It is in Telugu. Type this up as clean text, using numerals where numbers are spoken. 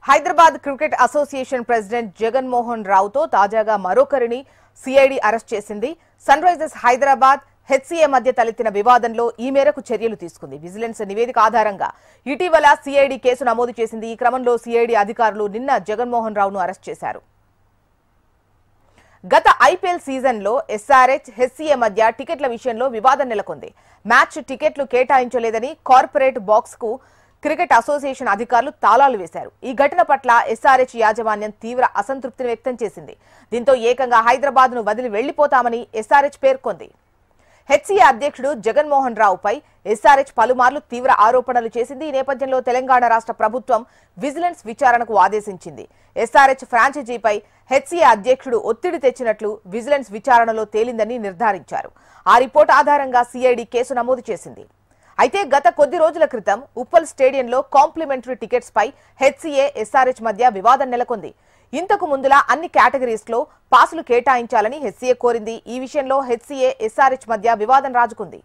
Hyderabad cricket association president Jagan Mohan రావుతో తాజాగా మరొకరిని సిఐడి అరెస్ట్ చేసింది. సన్ రైజర్స్ హైదరాబాద్ హెచ్సీఏ మధ్య తలెత్తిన వివాదంలో ఈ మేరకు చర్యలు తీసుకుంది. విజిలెన్స్ నివేదిక ఆధారంగా ఇటీవల సిఐడి కేసు నమోదు చేసింది. ఈ క్రమంలో సిఐడి అధికారులు నిన్న జగన్ మోహన్ రావును అరెస్ట్ చేశారు. గత ఐపీఎల్ సీజన్లో ఎస్ఆర్హెచ్ హెచ్సీఏ మధ్య టికెట్ల విషయంలో వివాదం నెలకొంది. మ్యాచ్ టికెట్లు కేటాయించలేదని కార్పొరేట్ బాక్స్ కు క్రికెట్ అసోసియేషన్ అధికారులు తాళాలు వేశారు. ఈ ఘటన పట్ల ఎస్ఆర్హెచ్ యాజమాన్యం తీవ్ర అసంతృప్తిని వ్యక్తం చేసింది. దీంతో ఏకంగా హైదరాబాద్ ను వదిలి వెళ్లిపోతామని ఎస్ఆర్హెచ్ పేర్కొంది. హెచ్సీఏ అధ్యక్షుడు జగన్ మోహన్ రావుపై ఎస్ఆర్హెచ్ పలుమార్లు తీవ్ర ఆరోపణలు చేసింది. ఈ నేపథ్యంలో తెలంగాణ రాష్ట్ర ప్రభుత్వం విజిలెన్స్ విచారణకు ఆదేశించింది. ఎస్ఆర్హెచ్ ఫ్రాంచైజీపై హెచ్సీఏ అధ్యక్షుడు ఒత్తిడి తెచ్చినట్లు విజిలెన్స్ విచారణలో తేలిందని నిర్ధారించారు. ఆ రిపోర్టు ఆధారంగా సిఐడి కేసు నమోదు చేసింది. అయితే గత కొద్ది రోజుల క్రితం ఉప్పల్ స్టేడియంలో కాంప్లిమెంటరీ టికెట్స్ పై హెచ్సీఏ ఎస్ఆర్హెచ్ మధ్య వివాదం నెలకొంది. ఇంతకు ముందులా అన్ని కేటగిరీస్ లో పాసులు కేటాయించాలని హెచ్సీఏ కోరింది. ఈ విషయంలో హెచ్సీఏ ఎస్ఆర్హెచ్ మధ్య వివాదం రాజుకుంది.